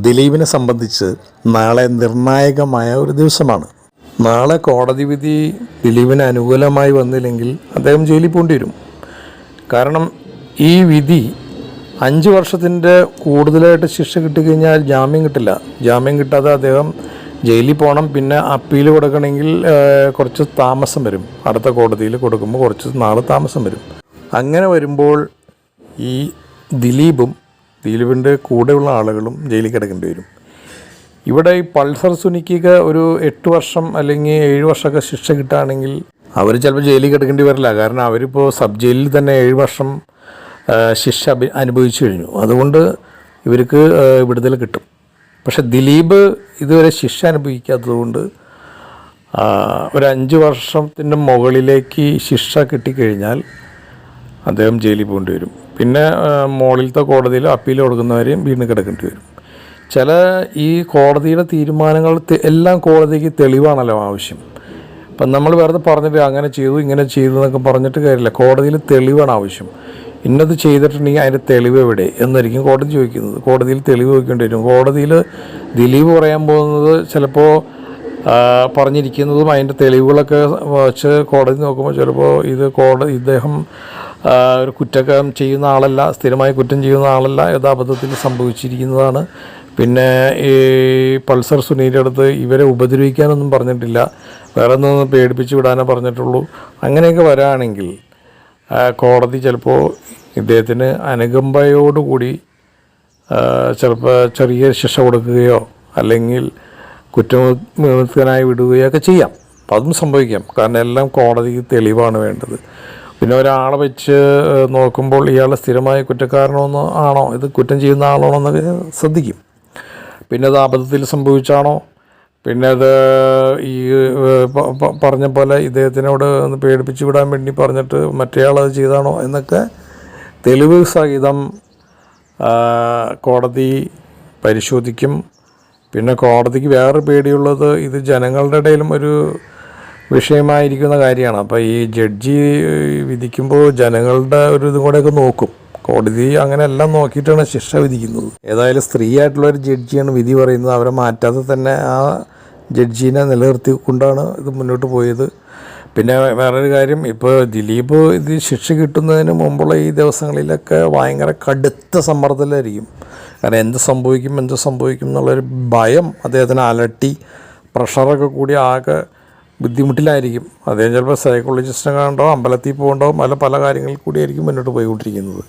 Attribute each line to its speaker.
Speaker 1: ദിലീപിനെ സംബന്ധിച്ച് നാളെ നിർണായകമായ ഒരു ദിവസമാണ്. നാളെ കോടതി വിധി ദിലീപിന് അനുകൂലമായി വന്നില്ലെങ്കിൽ അദ്ദേഹം ജയിലിൽ പോകേണ്ടി വരും. കാരണം ഈ വിധി 5 വർഷത്തിൻ്റെ കൂടുതലായിട്ട് ശിക്ഷ കിട്ടിക്കഴിഞ്ഞാൽ ജാമ്യം കിട്ടില്ല. ജാമ്യം കിട്ടാതെ അദ്ദേഹം ജയിലിൽ പോകണം. പിന്നെ അപ്പീൽ കൊടുക്കണമെങ്കിൽ കുറച്ച് താമസം വരും. അടുത്ത കോടതിയിൽ കൊടുക്കുമ്പോൾ കുറച്ച് നാൾ താമസം വരും. അങ്ങനെ വരുമ്പോൾ ഈ ദിലീപിൻ്റെ കൂടെയുള്ള ആളുകളും ജയിലിൽ കിടക്കേണ്ടി വരും. ഇവിടെ ഈ പൾസർ സുനിക്കൊക്കെ ഒരു 8 വർഷം അല്ലെങ്കിൽ 7 വർഷമൊക്കെ ശിക്ഷ കിട്ടുകയാണെങ്കിൽ അവർ ചിലപ്പോൾ ജയിലിൽ കിടക്കേണ്ടി വരില്ല. കാരണം അവരിപ്പോൾ സബ് ജയിലിൽ തന്നെ 7 വർഷം ശിക്ഷ അനുഭവിച്ചു കഴിഞ്ഞു. അതുകൊണ്ട് ഇവർക്ക് വിടുതൽ കിട്ടും. പക്ഷെ ദിലീപ് ഇതുവരെ ശിക്ഷ അനുഭവിക്കാത്തതുകൊണ്ട് ഒരു 5 വർഷത്തിൻ്റെ മുകളിലേക്ക് ശിക്ഷ കിട്ടിക്കഴിഞ്ഞാൽ അദ്ദേഹം ജയിലിൽ പോകേണ്ടി വരും. പിന്നെ മുകളിലത്തെ കോടതിയിൽ അപ്പീൽ കൊടുക്കുന്നവരെയും വീണ്ടും കിടക്കേണ്ടി വരും. ഈ കോടതിയുടെ തീരുമാനങ്ങൾ എല്ലാം കോടതിക്ക് തെളിവാണല്ലോ ആവശ്യം. ഇപ്പം നമ്മൾ വെറുതെ പറഞ്ഞിട്ട് അങ്ങനെ ചെയ്തു ഇങ്ങനെ ചെയ്തു എന്നൊക്കെ പറഞ്ഞിട്ട് കാര്യമില്ല. കോടതിയിൽ തെളിവാണ് ആവശ്യം. ഇന്നത് ചെയ്തിട്ടുണ്ടെങ്കിൽ അതിൻ്റെ തെളിവ് എവിടെ എന്നായിരിക്കും കോടതി ചോദിക്കുന്നത്. കോടതിയിൽ തെളിവ് വയ്ക്കേണ്ടി വരും. കോടതിയിൽ ദിലീപ് പറയാൻ പോകുന്നത് ചിലപ്പോൾ പറഞ്ഞിരിക്കുന്നതും അതിൻ്റെ തെളിവുകളൊക്കെ വെച്ച് കോടതി നോക്കുമ്പോൾ ചിലപ്പോൾ ഇദ്ദേഹം ഒരു കുറ്റം ചെയ്യുന്ന ആളല്ല, സ്ഥിരമായി കുറ്റം ചെയ്യുന്ന ആളല്ല, യഥാബദ്ധത്തിൽ സംഭവിച്ചിരിക്കുന്നതാണ്. പിന്നെ ഈ പൾസർ സുനിയുടെ അടുത്ത് ഇവരെ ഉപദ്രവിക്കാനൊന്നും പറഞ്ഞിട്ടില്ല, വേറെ ഒന്നും പേടിപ്പിച്ച് വിടാനേ പറഞ്ഞിട്ടുള്ളൂ. അങ്ങനെയൊക്കെ വരാണെങ്കിൽ കോടതി ചിലപ്പോൾ ഇദ്ദേഹത്തിന് അനുകമ്പയോടുകൂടി ചിലപ്പോൾ ചെറിയ ശിക്ഷ കൊടുക്കുകയോ അല്ലെങ്കിൽ കുറ്റവിമുക്തനായി വിടുകയോ ഒക്കെ ചെയ്യാം. അപ്പം അതും സംഭവിക്കാം. കാരണം എല്ലാം കോടതിക്ക് തെളിവാണ് വേണ്ടത്. പിന്നെ ഒരാളെ വെച്ച് നോക്കുമ്പോൾ ഇയാൾ സ്ഥിരമായ കുറ്റക്കാരനോ ആണോ, ഇത് കുറ്റം ചെയ്യുന്ന ആളാണോ എന്നൊക്കെ ശ്രദ്ധിക്കും. പിന്നെ അത് അബദ്ധത്തിൽ സംഭവിച്ചാണോ, പിന്നെ അത് ഈ പറഞ്ഞ പോലെ ഇദ്ദേഹത്തിനോട് ഒന്ന് പേടിപ്പിച്ച് വിടാൻ വേണ്ടി പറഞ്ഞിട്ട് മറ്റേയാളത് ചെയ്താണോ എന്നൊക്കെ തെളിവ് സഹിതം കോടതി പരിശോധിക്കും. പിന്നെ കോടതിക്ക് വേറെ പേടിയുള്ളത് ഇത് ജനങ്ങളുടെ ഇടയിലും ഒരു വിഷയമായിരിക്കുന്ന കാര്യമാണ്. അപ്പോൾ ഈ ജഡ്ജി വിധിക്കുമ്പോൾ ജനങ്ങളുടെ ഒരു ഇതും കൂടെയൊക്കെ നോക്കും. കോടതി അങ്ങനെ എല്ലാം നോക്കിയിട്ടാണ് ശിക്ഷ വിധിക്കുന്നത്. ഏതായാലും സ്ത്രീയായിട്ടുള്ളൊരു ജഡ്ജിയാണ് വിധി പറയുന്നത്. അവരെ മാറ്റാതെ തന്നെ ആ ജഡ്ജിനെ നിലനിർത്തിക്കൊണ്ടാണ് ഇത് മുന്നോട്ട് പോയത്. പിന്നെ വേറൊരു കാര്യം, ഇപ്പോൾ ദിലീപ് ഇത് ശിക്ഷ കിട്ടുന്നതിന് മുമ്പുള്ള ഈ ദിവസങ്ങളിലൊക്കെ ഭയങ്കര കടുത്ത സമ്മർദ്ദത്തിലായിരിക്കും. കാരണം എന്ത് സംഭവിക്കും എന്നുള്ളൊരു ഭയം അദ്ദേഹത്തിന് അലട്ടി, പ്രഷറൊക്കെ കൂടി ആകെ ബുദ്ധിമുട്ടിലായിരിക്കും. അദ്ദേഹം ചിലപ്പോൾ സൈക്കോളജിസ്റ്റിനെ കണ്ടോ അമ്പലത്തിൽ പോകണ്ടോ പല കാര്യങ്ങളിൽ കൂടിയായിരിക്കും മുന്നോട്ട് പോയിക്കൊണ്ടിരിക്കുന്നത്.